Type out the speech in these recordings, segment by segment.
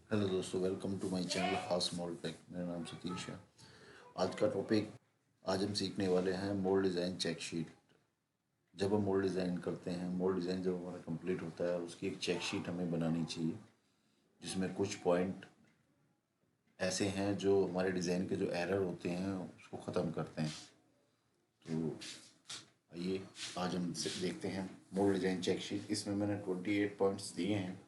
Hello दोस्तों, welcome to my channel खास mould take. मेरा नाम सतीश है। आज का टॉपिक, आज हम सीखने वाले हैं मोल्ड डिज़ाइन चेक शीट। जब हम मोल्ड डिज़ाइन करते हैं, मोल्ड डिज़ाइन जब हमारा कंप्लीट होता है, उसकी एक चेक शीट हमें बनानी चाहिए, जिसमें कुछ पॉइंट ऐसे हैं जो हमारे डिज़ाइन के जो एरर होते हैं उसको ख़त्म करते हैं। तो आइए आज हम देखते हैं मोल्ड डिज़ाइन चेक शीट। इसमें मैंने 28 पॉइंट्स दिए हैं,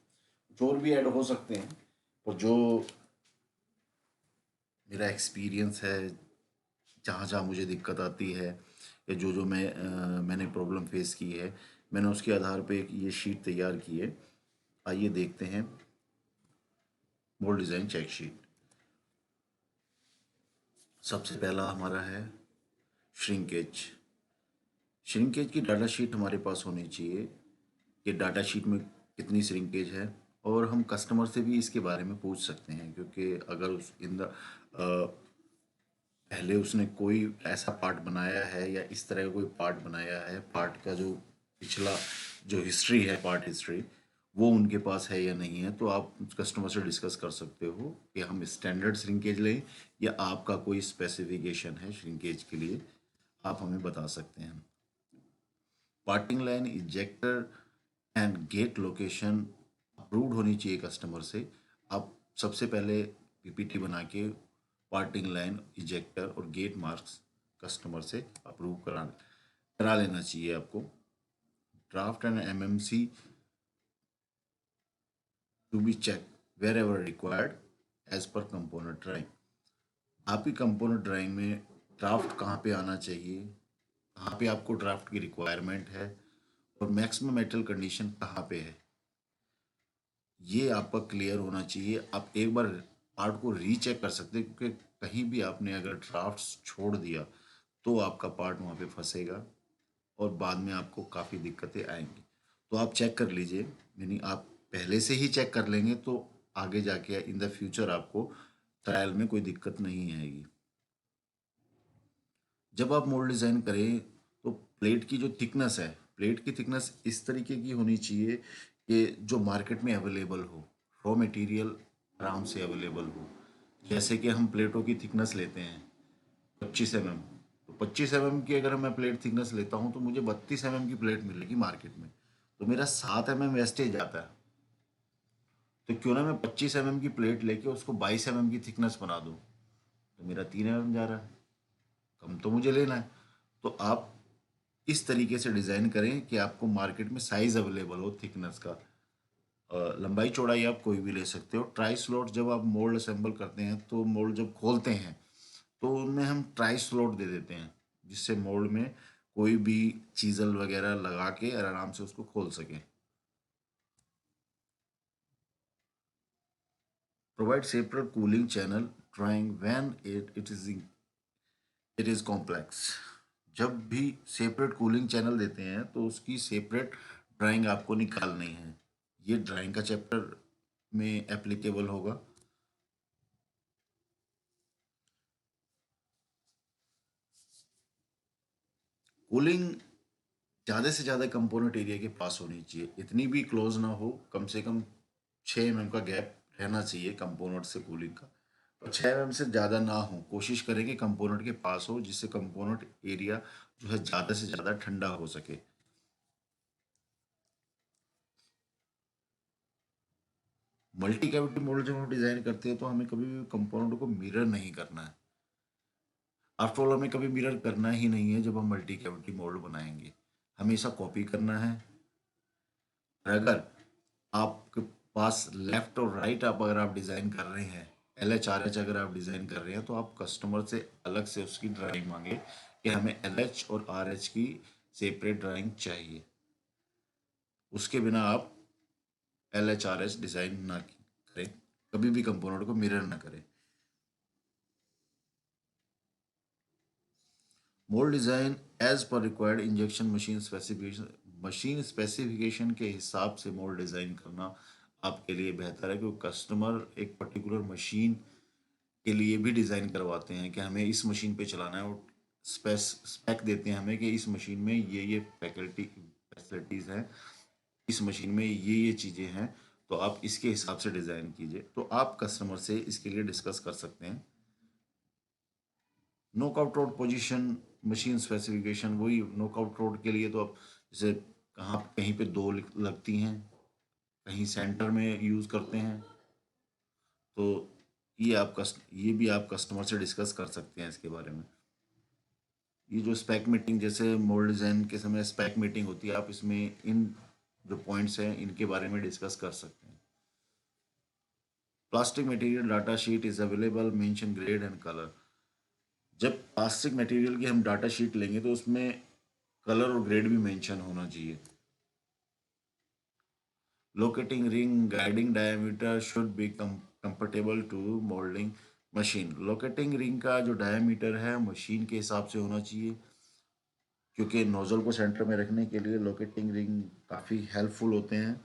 कुछ और भी ऐड हो सकते हैं, पर जो मेरा एक्सपीरियंस है, जहाँ जहाँ मुझे दिक्कत आती है या जो जो मैंने प्रॉब्लम फेस की है, मैंने उसके आधार पे एक ये शीट तैयार की है। आइए देखते हैं मोल्ड डिज़ाइन चेक शीट। सबसे पहला हमारा है श्रिंकेज। श्रिंकेज की डाटा शीट हमारे पास होनी चाहिए कि डाटा शीट में कितनी श्रिंकेज है, और हम कस्टमर से भी इसके बारे में पूछ सकते हैं, क्योंकि अगर उस इन द पहले उसने कोई ऐसा पार्ट बनाया है या इस तरह का कोई पार्ट बनाया है, पार्ट का जो पिछला जो हिस्ट्री है, पार्ट हिस्ट्री, वो उनके पास है या नहीं है, तो आप कस्टमर से डिस्कस कर सकते हो कि हम स्टैंडर्ड श्रिंकेज लें या आपका कोई स्पेसिफिकेशन है श्रिंकेज के लिए, आप हमें बता सकते हैं। Parting line, ejector and gate location approved होनी चाहिए कस्टमर से। आप सबसे पहले पीपीटी बना के पार्टिंग लाइन, इजेक्टर और गेट मार्क्स कस्टमर से अप्रूव करा लेना चाहिए आपको। Draft and MMC to be check wherever required as per component drawing. आपकी कंपोनेंट ड्राइंग में ड्राफ्ट कहाँ पे आना चाहिए, कहाँ पे आपको ड्राफ्ट की रिक्वायरमेंट है, और मैक्सिमम मेटल कंडीशन कहाँ पे है, ये आपका क्लियर होना चाहिए। आप एक बार पार्ट को रीचेक कर सकते हैं, क्योंकि कहीं भी आपने अगर ड्राफ्ट्स छोड़ दिया तो आपका पार्ट वहाँ पे फंसेगा और बाद में आपको काफ़ी दिक्कतें आएंगी। तो आप चेक कर लीजिए, यानी आप पहले से ही चेक कर लेंगे तो आगे जाके इन द फ्यूचर आपको ट्रायल में कोई दिक्कत नहीं आएगी। जब आप मोल्ड डिज़ाइन करें तो प्लेट की जो थिकनेस है, प्लेट की थिकनेस इस तरीके की होनी चाहिए कि जो मार्केट में अवेलेबल हो, रॉ मटेरियल आराम से अवेलेबल हो। जैसे कि हम प्लेटों की थिकनेस लेते हैं 25 mm, तो 25 mm की अगर मैं प्लेट थिकनेस लेता हूँ तो मुझे 32 mm की प्लेट मिलेगी मार्केट में, तो मेरा 7 mm वेस्टेज आता है। तो क्यों ना मैं 25 mm की प्लेट लेके उसको 22 mm की थिकनेस बना दूँ, तो मेरा 3 mm जा रहा है, कम तो मुझे लेना है। तो आप इस तरीके से डिज़ाइन करें कि आपको मार्केट में साइज़ अवेलेबल हो थिकनेस का। लंबाई चौड़ाई आप कोई भी ले सकते हो। ट्राई स्लॉट, जब आप मोल्ड असेंबल करते हैं तो मोल्ड जब खोलते हैं तो उनमें हम ट्राई स्लॉट दे देते हैं, जिससे मोल्ड में कोई भी चीज़ल वगैरह लगा के और आराम से उसको खोल सकें। Provide separate cooling channel drawing when it is complex. जब भी सेपरेट कूलिंग चैनल देते हैं तो उसकी सेपरेट ड्राइंग आपको निकालनी है। ये ड्राइंग का चैप्टर में एप्लीकेबल होगा। कूलिंग ज़्यादा से ज़्यादा कंपोनेंट एरिया के पास होनी चाहिए, इतनी भी क्लोज ना हो, कम से कम 6 mm का गैप रहना चाहिए कंपोनेंट से कूलिंग का। और 6 mm से ज़्यादा ना हो, कोशिश करें कि कंपोनेंट के पास हो, जिससे कंपोनेंट एरिया जो है ज़्यादा से ज़्यादा ठंडा हो सके। मल्टी कैविटी मॉडल जब हम डिज़ाइन करते हैं तो हमें कभी भी कंपोनेंट को मिरर नहीं करना है। आफ्टर ऑल हमें कभी मिरर करना ही नहीं है जब हम मल्टी कैविटी मॉडल बनाएंगे, हमेशा कॉपी करना है। और अगर आपके पास लेफ्ट और राइट आप अगर आप डिज़ाइन कर रहे हैं, LHRH अगर आप डिज़ाइन कर रहे हैं, तो आप कस्टमर से अलग से उसकी ड्राइंग मांगे कि हमें LH और RH की सेपरेट ड्राइंग चाहिए। उसके बिना आप LHRH डिज़ाइन ना करें, कभी भी कंपोनेंट को मिरर ना करें। Mould design as per required injection machine specification के हिसाब से मोल्ड डिज़ाइन करना आपके लिए बेहतर है, क्योंकि कस्टमर एक पर्टिकुलर मशीन के लिए भी डिज़ाइन करवाते हैं कि हमें इस मशीन पे चलाना है, और स्पेक देते हैं हमें कि इस मशीन में ये फैसिलिटीज़ हैं, इस मशीन में ये चीज़ें हैं। तो आप इसके हिसाब से डिज़ाइन कीजिए। तो आप कस्टमर से इसके लिए डिस्कस कर सकते हैं। Knockout road position, machine specification, वही नॉकआउट रोड के लिए तो आप जैसे कहाँ कहीं पे दो लगती हैं, कहीं सेंटर में यूज़ करते हैं। तो ये भी आप कस्टमर से डिस्कस कर सकते हैं इसके बारे में। ये जो स्पेक मीटिंग, जैसे मोल्ड डिज़ाइन के समय स्पेक मीटिंग होती है, आप इसमें इन जो पॉइंट्स हैं इनके बारे में डिस्कस कर सकते हैं। Plastic material data sheet is available, mention grade and colour. जब प्लास्टिक मटेरियल की हम डाटा शीट लेंगे तो उसमें कलर और ग्रेड भी मेंशन होना चाहिए। Locating ring guiding diameter should be comfortable to moulding machine. Locating ring का जो डायमीटर है मशीन के हिसाब से होना चाहिए, क्योंकि नोजल को सेंटर में रखने के लिए लोकेटिंग रिंग काफ़ी हेल्पफुल होते हैं।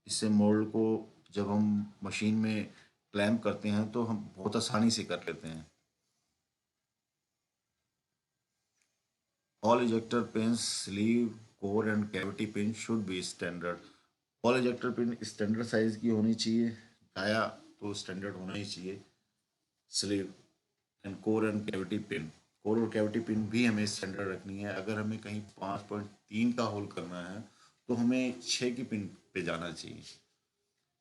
इससे मोल्ड को जब हम मशीन में क्लैम्प करते हैं तो हम बहुत आसानी से कर लेते हैं। All ejector pin sleeve core and cavity pin should be standard. All ejector pin standard size की होनी चाहिए, डाया तो स्टैंडर्ड होना ही चाहिए। Sleeve and core and cavity pin, core और कैविटी पिन भी हमें स्टैंडर्ड रखनी है। अगर हमें कहीं 5.3 का होल करना है तो हमें 6 की पिन पे जाना चाहिए।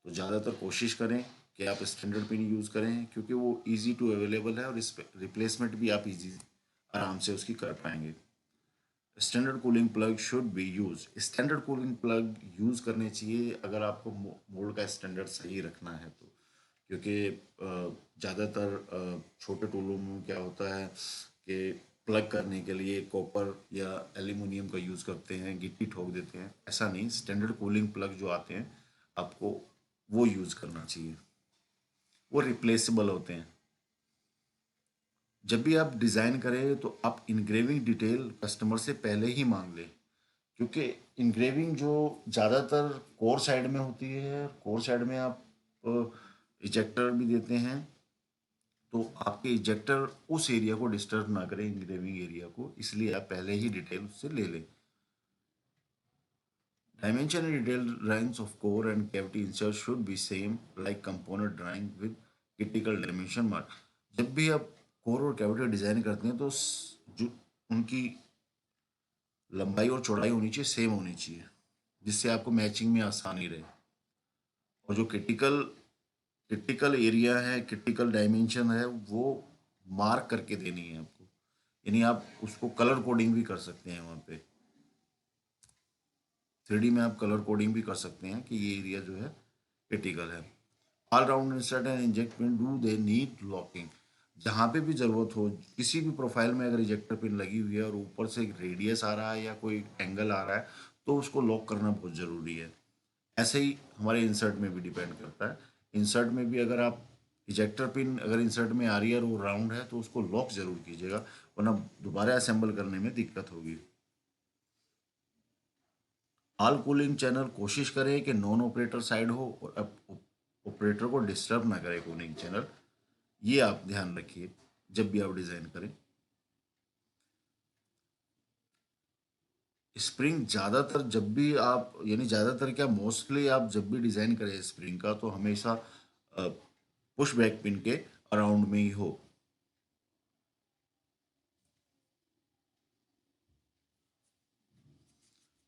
तो ज़्यादातर कोशिश करें कि आप स्टैंडर्ड पिन यूज़ करें, क्योंकि वो इजी टू अवेलेबल है और इस रिप्लेसमेंट भी आप इजी आराम से उसकी कर पाएंगे। Standard cooling plug should be use. Standard cooling plug use करने चाहिए अगर आपको मोल्ड का स्टैंडर्ड सही रखना है तो, क्योंकि ज़्यादातर छोटे टूलों में क्या होता है कि प्लग करने के लिए कॉपर या एल्यूमिनियम का यूज़ करते हैं, गिट्टी ठोक देते हैं। ऐसा नहीं, स्टैंडर्ड कूलिंग प्लग जो आते हैं आपको वो यूज़ करना चाहिए, वो रिप्लेसेबल होते हैं। जब भी आप डिज़ाइन करें तो आप इनग्रेविंग डिटेल कस्टमर से पहले ही मांग लें, क्योंकि इनग्रेविंग जो ज़्यादातर कोर साइड में होती है, कोर साइड में आप इजेक्टर भी देते हैं, तो आपके इजेक्टर उस एरिया को डिस्टर्ब ना करें, इनग्रेविंग एरिया को, इसलिए आप पहले ही डिटेल उससे ले लें। Dimension and detailed drawings of core and cavity insert should be same like component drawing with critical dimension mark. जब भी आप कोर और कैविटी डिजाइन करते हैं तो जो उनकी लंबाई और चौड़ाई होनी चाहिए, सेम होनी चाहिए, जिससे आपको मैचिंग में आसानी रहे। और जो क्रिटिकल क्रिटिकल एरिया है, क्रिटिकल डायमेंशन है, वो मार्क करके देनी है आपको। यानी आप उसको कलर कोडिंग भी कर सकते हैं वहाँ पे। 3D में आप कलर कोडिंग भी कर सकते हैं कि ये एरिया जो है क्रिटिकल है। All round insert and inject pin do they need locking. जहाँ पे भी ज़रूरत हो, किसी भी प्रोफाइल में अगर इजेक्टर पिन लगी हुई है और ऊपर से एक रेडियस आ रहा है या कोई एंगल आ रहा है, तो उसको लॉक करना बहुत ज़रूरी है। ऐसे ही हमारे इंसर्ट में भी डिपेंड करता है। इंसर्ट में भी अगर आप इजेक्टर पिन अगर इंसर्ट में आ रही है और वो राउंड है तो उसको लॉक ज़रूर कीजिएगा, वरना दोबारा असेंबल करने में दिक्कत होगी। ऑल कूलिंग चैनल कोशिश करें कि नॉन ऑपरेटर साइड हो और ऑपरेटर को डिस्टर्ब ना करे कूलिंग चैनल। ये आप ध्यान रखिए जब भी आप डिज़ाइन करें। स्प्रिंग ज़्यादातर जब भी आप, यानी ज़्यादातर क्या, मोस्टली आप जब भी डिज़ाइन करें स्प्रिंग का तो हमेशा पुश बैक पिन के अराउंड में ही हो।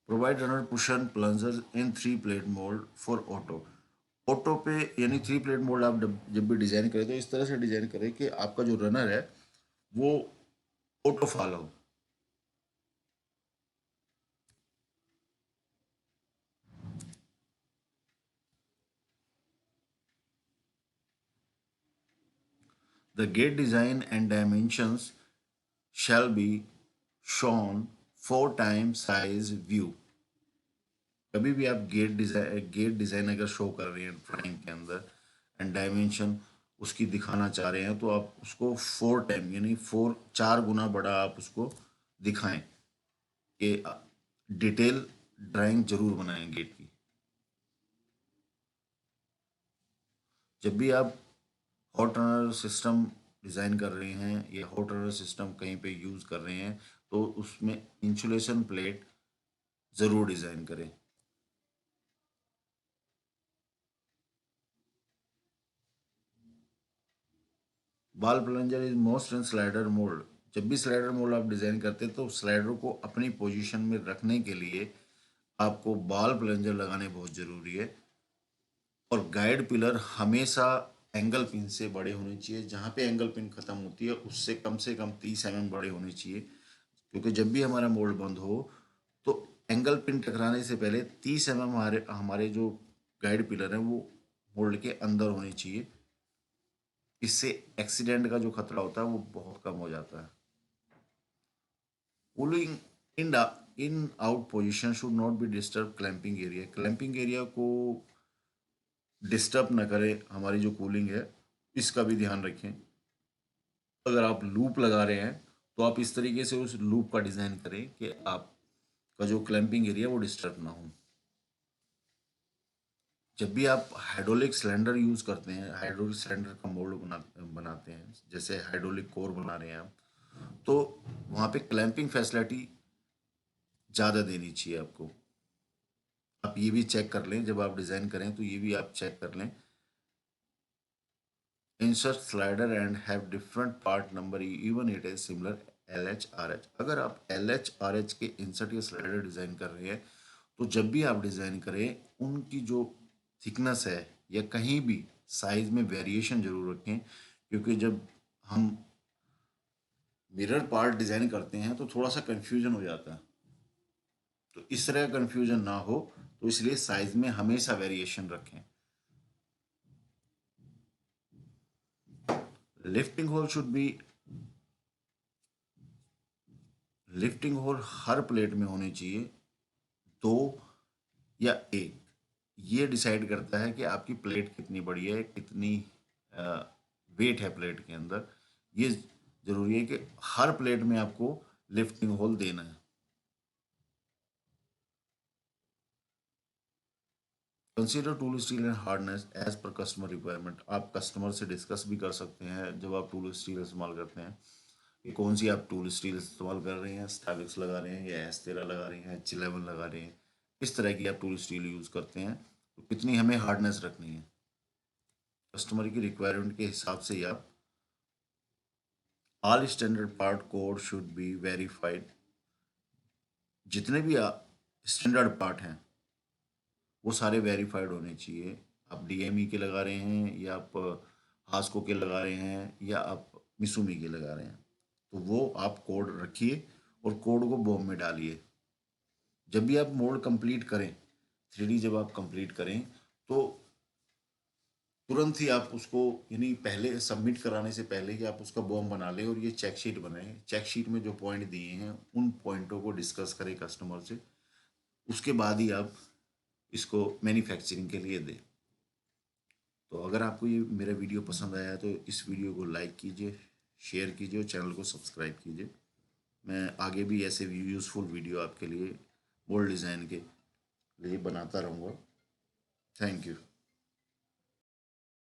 प्रोवाइड रनर पुशन plunger in 3 plate mould for auto. Auto पे यानी 3 प्लेट मोल्ड आप जब भी डिज़ाइन करें तो इस तरह से डिज़ाइन करें कि आपका जो रनर है वो ऑटो फॉल हो। The gate design and dimensions shall be shown 4 times size view। कभी भी आप गेट डिज़ाइन अगर शो कर रहे हैं ड्राइंग के अंदर एंड डायमेंशन उसकी दिखाना चाह रहे हैं, तो आप उसको 4 टाइम यानी 4 गुना बड़ा आप उसको दिखाएं कि डिटेल ड्राइंग जरूर बनाएं गेट की। जब भी आप हॉट रनर सिस्टम डिज़ाइन कर रहे हैं या हॉट रनर सिस्टम कहीं पे यूज़ कर रहे हैं तो उसमें इंसुलेशन प्लेट ज़रूर डिज़ाइन करें। Ball plunger is most in slider mould. जब भी स्लाइडर मोल्ड आप डिज़ाइन करते हैं तो स्लाइडर को अपनी पोजीशन में रखने के लिए आपको बॉल प्लंजर लगाने बहुत ज़रूरी है। और गाइड पिलर हमेशा एंगल पिन से बड़े होने चाहिए। जहाँ पे एंगल पिन ख़त्म होती है उससे कम 30 mm बड़े होने चाहिए, क्योंकि जब भी हमारा मोल्ड बंद हो तो एंगल पिन टकराने से पहले 30 mm हमारे हमारे जो गाइड पिलर हैं वो मोल्ड के अंदर होने चाहिए। इससे एक्सीडेंट का जो खतरा होता है वो बहुत कम हो जाता है। Cooling in in out position should not be disturb clamping area. Clamping area को डिस्टर्ब ना करे हमारी जो कूलिंग है, इसका भी ध्यान रखें। अगर आप लूप लगा रहे हैं तो आप इस तरीके से उस लूप का डिज़ाइन करें कि आपका जो क्लैंपिंग एरिया वो डिस्टर्ब ना हो। जब भी आप हाइड्रोलिक सिलेंडर यूज़ करते हैं, हाइड्रोलिक सिलेंडर का मोल्ड बनाते हैं, जैसे हाइड्रोलिक कोर बना रहे हैं आप, तो वहाँ पे क्लैंपिंग फैसिलिटी ज़्यादा देनी चाहिए आपको। आप ये भी चेक कर लें, जब आप डिज़ाइन करें तो ये भी आप चेक कर लें। Insert slider and have different part number even it is similar LHRH। अगर आप LHRH के इंसर्ट या स्लाइडर डिज़ाइन कर रहे हैं तो जब भी आप डिज़ाइन करें उनकी जो थिकनेस है या कहीं भी साइज में वेरिएशन जरूर रखें, क्योंकि जब हम मिरर पार्ट डिज़ाइन करते हैं तो थोड़ा सा कन्फ्यूजन हो जाता है। तो इस तरह का कन्फ्यूजन ना हो तो इसलिए साइज में हमेशा वेरिएशन रखें। Lifting hole should be lifting hole हर प्लेट में होने चाहिए, 2 या 1। ये डिसाइड करता है कि आपकी प्लेट कितनी बड़ी है, कितनी वेट है प्लेट के अंदर। ये जरूरी है कि हर प्लेट में आपको लिफ्टिंग होल देना है। Consider tool steel and hardness as per customer requirement. आप कस्टमर से डिस्कस भी कर सकते हैं जब आप टूल स्टील इस्तेमाल करते हैं कि कौन सी आप टूल स्टील इस्तेमाल कर रहे हैं, स्टाइलिक्स लगा रहे हैं या S13 लगा रहे हैं, H11 लगा रहे हैं, किस तरह की आप टूल स्टील यूज़ करते हैं, तो कितनी हमें हार्डनेस रखनी है। कस्टमर की रिक्वायरमेंट के हिसाब से ही आप all standard part code should be verified. जितने भी स्टैंडर्ड पार्ट हैं वो सारे वेरीफाइड होने चाहिए। आप DME के लगा रहे हैं या आप हास्को के लगा रहे हैं या आप मिसुमी के लगा रहे हैं, तो वो आप कोड रखिए और कोड को बॉम में डालिए। जब भी आप मोड कंप्लीट करें, 3D जब आप कंप्लीट करें तो तुरंत ही आप उसको, यानी पहले सबमिट कराने से पहले ही आप उसका बॉम बना लें और ये चेक शीट बनाएं। चेक शीट में जो पॉइंट दिए हैं उन पॉइंटों को डिस्कस करें कस्टमर से, उसके बाद ही आप इसको मैन्युफैक्चरिंग के लिए दें। तो अगर आपको ये मेरा वीडियो पसंद आया तो इस वीडियो को लाइक कीजिए, शेयर कीजिए और चैनल को सब्सक्राइब कीजिए। मैं आगे भी ऐसे यूज़फुल वीडियो आपके लिए मोल्ड डिज़ाइन के लिए बनाता रहूँगा। Thank you.